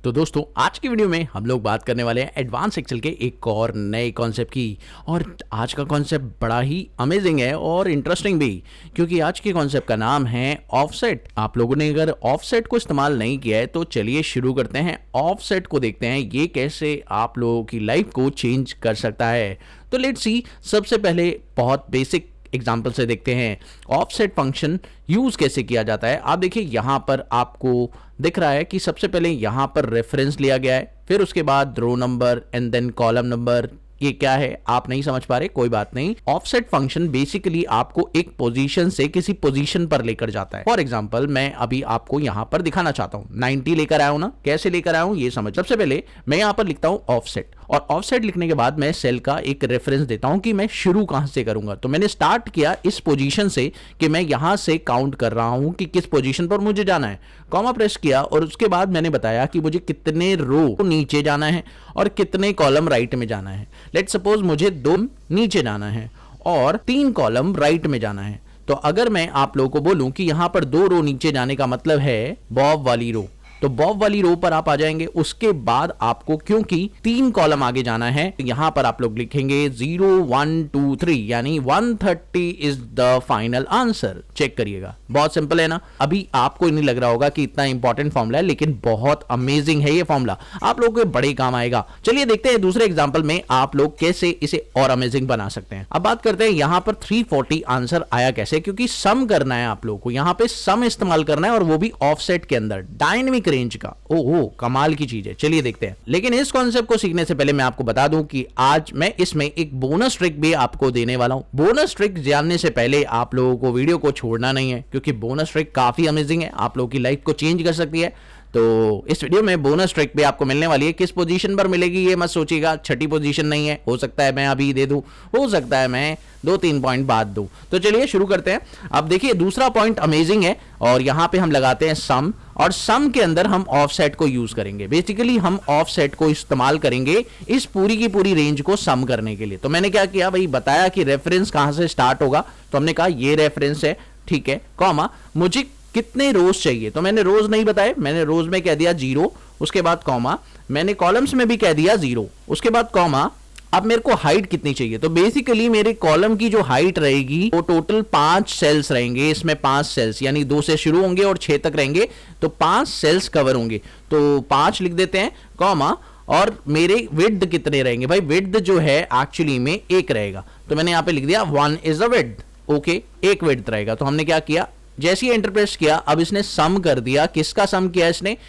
तो दोस्तों आज की वीडियो में हम लोग बात करने वाले हैं एडवांस एक्सेल के एक और नए कॉन्सेप्ट की। और आज का कॉन्सेप्ट बड़ा ही अमेजिंग है और इंटरेस्टिंग भी, क्योंकि आज के कॉन्सेप्ट का नाम है ऑफसेट। आप लोगों ने अगर ऑफसेट को इस्तेमाल नहीं किया है तो चलिए शुरू करते हैं। ऑफसेट को देखते हैं ये कैसे आप लोगों की लाइफ को चेंज कर सकता है। तो लेट्स सी, सबसे पहले बहुत बेसिक एग्जाम्पल से देखते हैं ऑफसेट फंक्शन यूज कैसे किया जाता है। आप देखिए यहां पर आपको दिख रहा है कि सबसे पहले यहां पर रेफरेंस लिया गया है, फिर उसके बाद row number and then column number. ये क्या है आप नहीं समझ पा रहे, कोई बात नहीं। ऑफसेट फंक्शन बेसिकली आपको एक पोजीशन से किसी पोजीशन पर लेकर जाता है। फॉर एग्जांपल मैं अभी आपको यहां पर दिखाना चाहता हूं 90 लेकर आया हूं ना, कैसे लेकर आया हूं ये समझ। सबसे पहले मैं यहां पर लिखता हूं ऑफसेट, और ऑफसेट लिखने के बाद मैं सेल का एक रेफरेंस देता हूं कि मैं शुरू कहां से करूंगा। तो मैंने स्टार्ट किया इस पोजीशन से कि मैं यहां से काउंट कर रहा हूं कि किस पोजीशन पर मुझे जाना है। कॉमा प्रेस किया और उसके बाद मैंने बताया कि मुझे कितने रो नीचे जाना है और कितने कॉलम राइट में जाना है। लेट्स सपोज मुझे 2 नीचे जाना है और 3 कॉलम राइट में जाना है। तो अगर मैं आप लोगों को बोलूं कि यहां पर 2 रो नीचे जाने का मतलब है बॉब वाली रो, तो बॉब वाली रो पर आप आ जाएंगे। उसके बाद आपको क्योंकि 3 कॉलम आगे जाना है तो यहां पर आप लोग लिखेंगे 0 1 2 3, यानी 130 is the final answer. Check करिएगा, बहुत सिंपल है ना। अभी आपको नहीं लग रहा होगा कि इतना इंपॉर्टेंट फॉर्मूला है, लेकिन बहुत अमेजिंग है ये फॉर्मूला, आप लोगों को बड़े काम आएगा। चलिए देखते हैं दूसरे एग्जाम्पल में आप लोग कैसे इसे और अमेजिंग बना सकते हैं। अब बात करते हैं यहां पर 340 आंसर आया कैसे, क्योंकि सम करना है आप लोगों को, यहां पे सम इस्तेमाल करना है और वो भी ऑफसेट के अंदर डायनेमिक रेंज का। ओहो कमाल की चीज है, चलिए देखते हैं। लेकिन इस कॉन्सेप्ट को सीखने से पहले मैं आपको बता दूं कि आज मैं इसमें एक बोनस ट्रिक भी आपको देने वाला हूं। बोनस ट्रिक जानने से पहले आप लोगों को वीडियो को छोड़ना नहीं है, क्योंकि बोनस ट्रिक काफी अमेजिंग है, आप लोगों की लाइफ को चेंज कर सकती है। तो इस वीडियो में बोनस ट्रिक भी आपको मिलने वाली है। किस पोजीशन पर मिलेगी ये मत सोचिएगा, छठी पोजीशन नहीं है, हो सकता है मैं अभी दे दूं, हो सकता है मैं 2-3 पॉइंट बाद दूं। तो चलिए शुरू करते हैं। अब देखिए दूसरा पॉइंट अमेजिंग है और यहां पे हम लगाते हैं सम, और सम के अंदर हम ऑफसेट को यूज करेंगे। बेसिकली हम ऑफसेट को इस्तेमाल करेंगे इस पूरी की पूरी रेंज को सम करने के लिए। तो मैंने क्या किया भाई, बताया कि रेफरेंस कहां से स्टार्ट होगा, तो हमने कहा ये रेफरेंस है, ठीक है, कॉमा मुझे कितने रोज चाहिए, तो मैंने रोज नहीं बताए, मैंने रोज में कह दिया 0, उसके बाद कॉमा, मैंने कॉलम्स में भी कह दिया 0, उसके बाद कॉमा। अब मेरे को हाइट कितनी चाहिए, तो बेसिकली मेरे कॉलम की जो हाइट रहेगी वो टोटल 5 सेल्स रहेंगे। इसमें 5 सेल्स यानी 2 से शुरू होंगे और 6 तक रहेंगे, तो 5 सेल्स कवर होंगे। तो 5 लिख देते हैं, कॉमा, और मेरे विड्थ कितने रहेंगे भाई, विड्थ जो है एक्चुअली में 1 रहेगा, तो मैंने यहां पे लिख दिया 1 is the width. Okay, 1 width रहेगा। तो हमने क्या किया, जैसे ही एंटर प्रेस किया, अब इसने सम कर दिया। किसका सम किया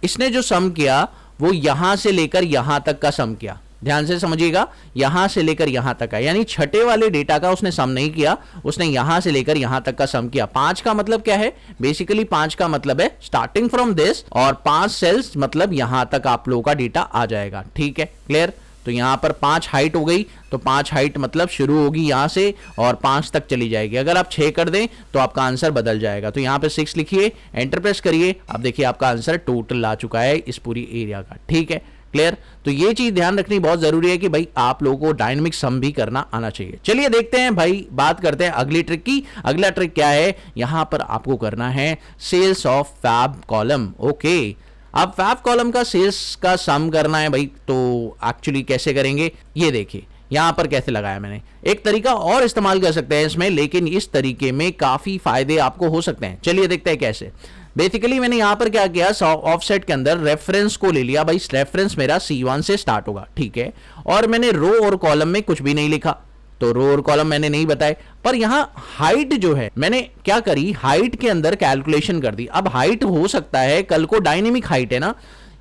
इसने जो सम किया वो यहां से लेकर यहां तक का सम किया। ध्यान से समझिएगा, यहां से लेकर यहां तक का, यानी छठे वाले डेटा का उसने सम नहीं किया, उसने यहां से लेकर यहां तक का सम किया। 5 का मतलब क्या है, बेसिकली 5 का मतलब है स्टार्टिंग फ्रॉम दिस, और 5 सेल्स मतलब यहां तक आप लोगों का डेटा आ जाएगा। ठीक है, क्लियर। तो यहां पर 5 हाइट हो गई, तो 5 हाइट मतलब शुरू होगी यहां से और 5 तक चली जाएगी। अगर आप 6 कर दें तो आपका आंसर बदल जाएगा। तो यहां पे 6 लिखिए, एंटर प्रेस करिए, अब देखिए आपका आंसर टोटल आ चुका है इस पूरी एरिया का। ठीक है, क्लियर। तो ये चीज ध्यान रखनी बहुत जरूरी है कि भाई आप लोगों को डायनेमिक सम भी करना आना चाहिए। चलिए देखते हैं भाई, बात करते हैं अगली ट्रिक की। अगला ट्रिक क्या है, यहां पर आपको करना है sales of fab column. Okay, अब फैब कॉलम का सेल्स का सम करना है भाई, तो एक्चुअली कैसे करेंगे ये देखिए, यहां पर कैसे लगाया मैंने। एक तरीका और इस्तेमाल कर सकते हैं इसमें, लेकिन इस तरीके में काफी फायदे आपको हो सकते हैं। चलिए देखते हैं कैसे। बेसिकली मैंने यहां पर क्या किया, ऑफसेट के अंदर रेफरेंस को ले लिया भाई, रेफरेंस मेरा C1 से स्टार्ट होगा, ठीक है, और मैंने रो और कॉलम में कुछ भी नहीं लिखा, तो रो और कॉलम मैंने नहीं बताए। पर यहां हाइट जो है मैंने क्या करी, हाइट के अंदर कैलकुलेशन कर दी। अब हाइट हो सकता है कल को डायनेमिक हाइट है ना,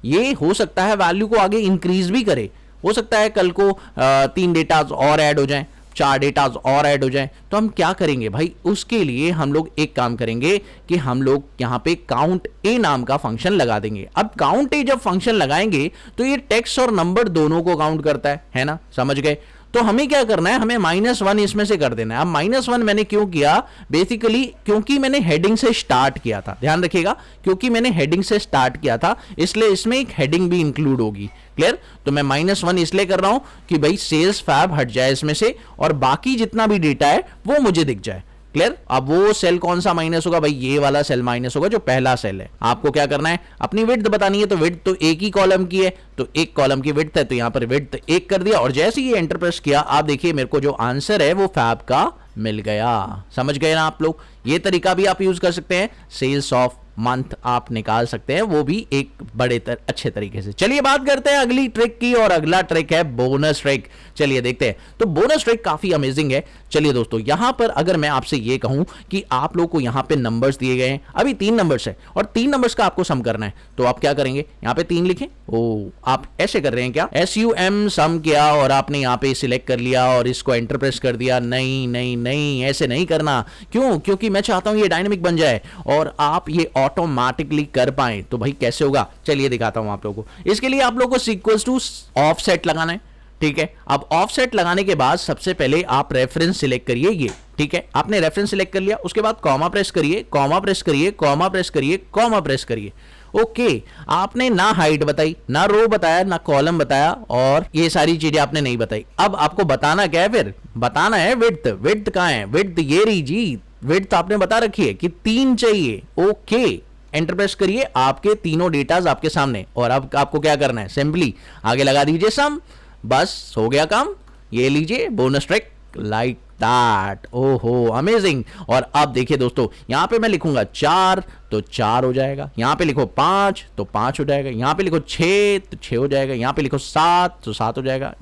ये हो सकता है वैल्यू को आगे इंक्रीज भी करे, हो सकता है कल को 3 डेटाज और ऐड हो जाएं, 4 डेटाज और ऐड हो जाएं। तो हम क्या करेंगे भाई, उसके लिए हम लोग एक काम करेंगे कि हम लोग यहां पे काउंट ए नाम का फंक्शन लगा देंगे। अब काउंट ए जब फंक्शन लगाएंगे तो ये टेक्स्ट और नंबर दोनों को काउंट करता है ना, समझ गए। तो हमें क्या करना है, हमें -1 इसमें से कर देना है। अब -1 मैंने क्यों किया, बेसिकली क्योंकि मैंने हेडिंग से स्टार्ट किया था। ध्यान रखिएगा, क्योंकि मैंने हेडिंग से स्टार्ट किया था इसलिए इसमें एक हेडिंग भी इंक्लूड होगी। क्लियर। तो मैं -1 इसलिए कर रहा हूं कि भाई सेल्स फैब हट जाए इसमें से और बाकी जितना भी डेटा है वो मुझे दिख जाए। क्लियर? अब वो सेल कौन सा माइनस होगा भाई? ये वाला सेल माइनस होगा जो पहला सेल है। आपको क्या करना है, अपनी विड्थ बतानी है, तो विड्थ तो एक ही कॉलम की है, तो एक कॉलम की विड्थ है, तो यहां पर विड्थ एक कर दिया, और जैसे ही एंटर प्रेस किया आप देखिए मेरे को जो आंसर है वो फैब का मिल गया। समझ गए ना आप लोग? ये तरीका भी आप यूज कर सकते हैं, सेल्स ऑफ मंथ आप निकाल सकते हैं, वो भी एक बड़े अच्छे तरीके से। चलिए बात करते हैं अगली ट्रिक की, और अगला ट्रिक है बोनस ट्रिक। चलिए देखते हैं। तो बोनस ट्रिक काफी अमेजिंग है। चलिए दोस्तों, यहां पर अगर मैं आपसे ये कहूं कि आप लोग को यहां पे नंबर्स दिए गए हैं, अभी 3 नंबर्स है और 3 नंबर्स का आपको सम करना है, तो आप क्या करेंगे? यहां पे 3 लिखें। ओ, आप ऐसे कर रहे हैं क्या? SUM सम किया और आपने यहां पे सिलेक्ट कर लिया और इसको एंटर प्रेस कर दिया। नहीं नहीं नहीं, ऐसे नहीं करना। क्यों? क्योंकि मैं चाहता हूं ये डायनेमिक बन जाए और आप ये ऑटोमेटिकली कर पाए। तो भाई कैसे होगा? चलिए दिखाता हूं आप लोगों को। इसके लिए आप लोगों को इक्वल्स टू ऑफसेट लगाना है, ठीक है? अब ऑफसेट लगाने के बाद सबसे पहले आप रेफरेंस सिलेक्ट करिए ये, ठीक है? आपने रेफरेंस सिलेक्ट कर लिया, उसके बाद कॉमा प्रेस करिए, कॉमा प्रेस करिए, कॉमा प्रेस करिए, कॉमा प्रेस करिए। ओके, आपने ना हाइट बताई, ना रो बताया, ना कॉलम बताया, और ये सारी चीजें आपने नहीं बताई। अब आपको बताना क्या है? फिर बताना है विड्थ। विड्थ कहां है? विड्थ ये रही जी। विड्थ आपने बता रखी है कि 3 चाहिए। ओके, एंटर प्रेस करिए, आपके तीनों डेटाज आपके सामने, और अब आपको क्या करना है? सिंपली आगे लगा दीजिए सम, बस हो गया काम। ये लीजिए बोनस ट्रिक, लाइक दैट। ओहो अमेजिंग। और अब देखिए दोस्तों, यहां पे मैं लिखूंगा 4 तो 4 हो जाएगा, यहां पे लिखो 5 तो 5 हो जाएगा, यहां पे लिखो 6 तो 6 हो जाएगा, यहां पे लिखो 7 तो 7 हो जाएगा।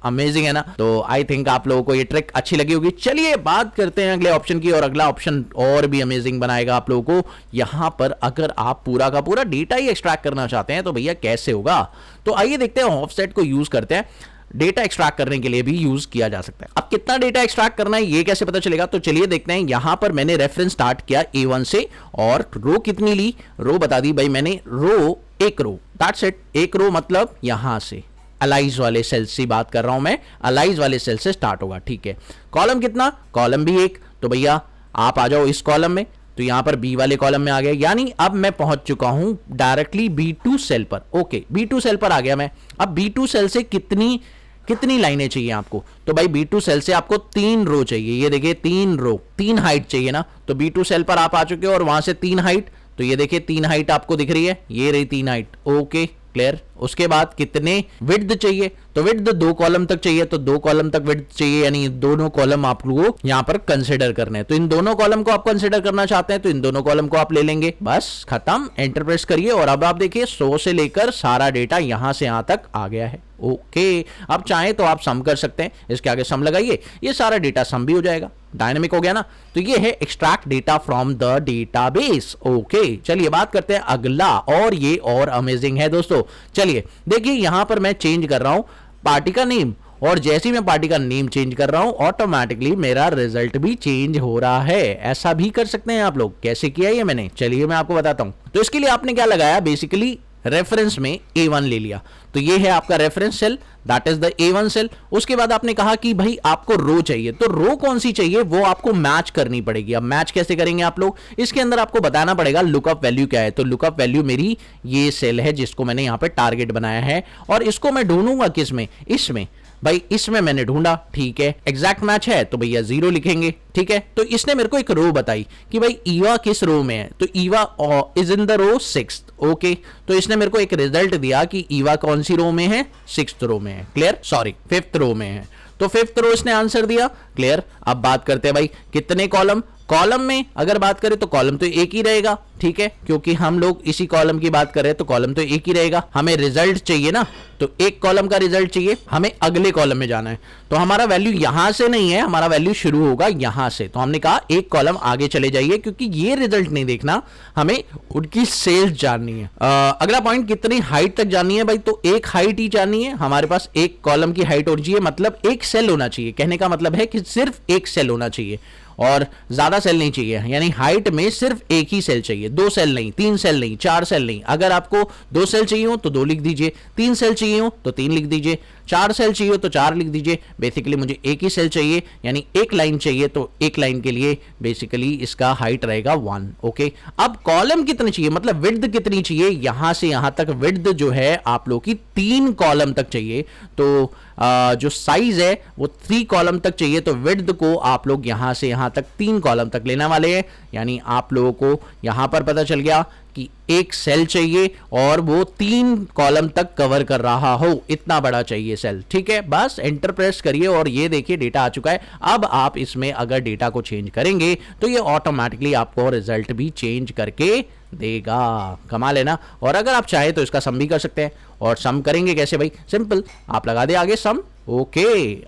अमेजिंग है ना? तो आई थिंक आप लोगों को ये ट्रिक अच्छी लगी होगी। चलिए बात करते हैं अगले ऑप्शन की, और अगला ऑप्शन और भी अमेजिंग बनाएगा आप लोगों को। यहां पर अगर आप पूरा का पूरा डेटा ही एक्सट्रैक्ट करना चाहते हैं तो भैया कैसे होगा? तो आइए देखते हैं। ऑफसेट को यूज करते हैं, डेटा एक्सट्रैक्ट करने के लिए भी यूज किया जा सकता है। अब कितना डेटा एक्सट्रैक्ट करना है ये कैसे पता चलेगा? तो चलिए देखते हैं। यहां पर मैंने रेफरेंस स्टार्ट किया A1 से, और रो कितनी ली? रो बता दी भाई मैंने, रो एक रो, दैट्स इट। एक रो मतलब यहां से अलाइज वाले सेल से बात कर रहा हूं मैं, अलाइज वाले सेल से स्टार्ट होगा, ठीक है? कॉलम कितना? कॉलम भी एक, तो भैया आप आ जाओ इस कॉलम में, तो यहां पर बी वाले कॉलम में आ गया, यानी अब मैं पहुंच चुका हूं डायरेक्टली B2 सेल पर। ओके, B2 सेल पर आ गया मैं। अब B2 सेल से कितनी लाइनें चाहिए आपको? तो भाई B2 सेल से आपको 3 रो चाहिए। ये देखिए 3 रो, 3 हाइट चाहिए ना, तो B2 सेल पर आप आ चुके हो, और वहां से 3 हाइट, तो ये देखिए 3 हाइट आपको दिख रही है, ये रही 3 हाइट। Okay clear? उसके बाद कितने विड्थ चाहिए? तो विड्थ 2 कॉलम तक चाहिए, तो 2 कॉलम तक विड्थ चाहिए, यानी दोनों कॉलम आप लोगों यहां पर कंसिडर करने हैं। तो इन दोनों कॉलम को आप कंसिडर करना चाहते हैं, तो इन दोनों कॉलम को आप ले लेंगे, बस खत्म। एंटर प्रेस करिए, और अब आप देखिए 100 से लेकर सारा डेटा यहां से यहां तक आ गया है। ओके, अब चाहे तो आप सम कर सकते हैं, इसके आगे सम लगाइए, ये सारा डेटा सम भी हो जाएगा, डायनेमिक हो गया ना? तो ये है extract data from the database. Okay, चलिए बात करते हैं अगला, और ये और अमेजिंग है दोस्तों। चलिए देखिए, यहां पर मैं चेंज कर रहा हूं पार्टी का नेम, और जैसे ही मैं पार्टी का नेम चेंज कर रहा हूं ऑटोमेटिकली मेरा रिजल्ट भी चेंज हो रहा है। ऐसा भी कर सकते हैं आप लोग। कैसे किया ये मैंने? चलिए मैं आपको बताता हूं। तो इसके लिए आपने क्या लगाया? बेसिकली रेफरेंस में A1 ले लिया, तो ये है आपका reference cell, that is the A1 cell. उसके बाद आपने कहा कि भाई आपको रो चाहिए, तो रो कौन सी चाहिए वो आपको मैच करनी पड़ेगी। अब मैच कैसे करेंगे आप लोग? इसके अंदर आपको बताना पड़ेगा लुकअप वैल्यू क्या है। तो लुकअप वैल्यू मेरी ये सेल है जिसको मैंने यहां पे टारगेट बनाया है, और इसको मैं ढूंढूंगा किसमें? इसमें। भाई इसमें मैंने ढूंढा, ठीक है, एग्जैक्ट मैच है, तो भैया 0 लिखेंगे, ठीक है? तो इसने मेरे को एक रो बताई कि भाई ईवा किस रो में है, तो Eva is in the row 6th। Okay, तो इसने मेरे को एक रिजल्ट दिया कि ईवा कौन सी रो में है? 6th रो में है। क्लियर? सॉरी 5th रो में है, तो 5th रो इसने आंसर दिया। क्लियर? अब बात करते हैं भाई कितने कॉलम? कॉलम में अगर बात करें तो कॉलम तो एक ही रहेगा, ठीक है, क्योंकि हम लोग इसी कॉलम की बात कर रहे हैं, तो कॉलम तो एक ही रहेगा। हमें रिजल्ट चाहिए ना, तो एक कॉलम का रिजल्ट चाहिए, हमें अगले कॉलम में जाना है। तो हमारा वैल्यू यहां से नहीं है, हमारा वैल्यू शुरू होगा यहां से। तो हमने कहा एक कॉलम आगे चले जाइए, क्योंकि ये रिजल्ट नहीं देखना, हमें उनकी सेल्स जाननी है। अगला पॉइंट, कितनी हाइट तक जाननी है भाई? तो एक हाइट ही जाननी है। हमारे पास एक कॉलम की हाइट होनी चाहिए, मतलब एक सेल होना चाहिए। कहने का मतलब है कि सिर्फ एक सेल होना चाहिए, और ज्यादा सेल नहीं चाहिए, यानी हाइट में सिर्फ एक ही सेल चाहिए, 2 सेल नहीं, 3 सेल नहीं, 4 सेल नहीं। अगर आपको 2 सेल चाहिए हो तो 2 लिख दीजिए, 3 सेल चाहिए हो तो 3 लिख दीजिए, 4 सेल चाहिए हो तो 4 लिख दीजिए। बेसिकली मुझे एक ही सेल चाहिए, यानी एक लाइन चाहिए, तो एक लाइन के लिए बेसिकली इसका हाइट रहेगा 1। ओके, अब कॉलम कितने चाहिए, मतलब विड्थ कितनी चाहिए? यहां से यहां तक विड्थ जो है आप लोग की 3 कॉलम तक चाहिए। तो जो साइज है वो 3 कॉलम तक चाहिए, तो विड्थ को आप लोग यहां से यहां तक 3 कॉलम तक लेने वाले हैं। यानी आप लोगों को यहां पर पता चल गया कि एक सेल चाहिए और वो 3 कॉलम तक कवर कर रहा हो, इतना बड़ा चाहिए सेल। ठीक है, बस एंटर प्रेस करिए और ये देखिए डेटा आ चुका है। अब आप इसमें अगर डेटा को चेंज करेंगे तो ये ऑटोमेटिकली आपको रिजल्ट भी चेंज करके देगा। कमाल है ना। और अगर आप चाहे तो इसका सम भी कर सकते हैं। और सम करेंगे कैसे भाई? सिंपल, आप लगा दे आगे सम। ओके,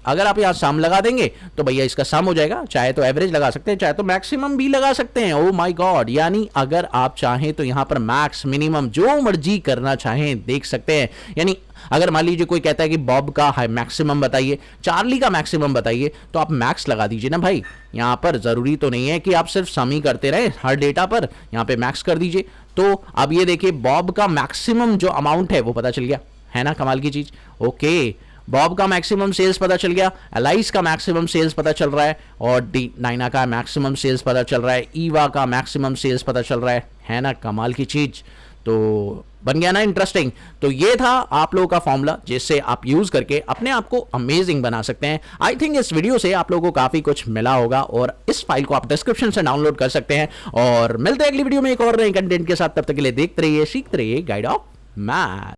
अगर आप यहां सम लगा देंगे तो भैया इसका सम हो जाएगा। चाहे तो एवरेज लगा सकते हैं, चाहे तो मैक्सिमम भी लगा सकते हैं। ओ माय गॉड, यानी अगर आप चाहें तो यहां पर मैक्स मिनिमम जो मर्जी करना चाहें देख सकते हैं। यानी अगर मान लीजिए कोई कहता है कि बॉब का हाई मैक्सिमम बताइए, चार्ली का मैक्सिमम बताइए, तो आप मैक्स लगा दीजिए ना भाई। यहां पर जरूरी तो नहीं है कि आप सिर्फ सम ही करते रहे हर डेटा पर, यहां पे मैक्स कर दीजिए। तो अब ये देखिए बॉब का मैक्सिमम जो अमाउंट है वो पता चल गया, है ना कमाल की चीज। ओके, बॉब का मैक्सिमम सेल्स पता चल गया, एलाइस का मैक्सिमम सेल्स पता चल रहा है, और डी नाइना का मैक्सिमम सेल्स पता चल रहा है, ईवा का मैक्सिमम सेल्स पता चल रहा है ना कमाल की चीज। तो बन गया ना इंटरेस्टिंग। तो ये था आप लोगों का फॉर्मूला जिससे आप यूज करके अपने आप को अमेजिंग बना सकते हैं। आई थिंक इस वीडियो से आप लोगों को काफी कुछ मिला होगा और इस फाइल को आप डिस्क्रिप्शन से डाउनलोड कर सकते हैं। और मिलते हैं अगली वीडियो में एक और नए कंटेंट के साथ, तब तक के लिए देखते रहिए, सीखते रहिए गाइड ऑफ मैथ।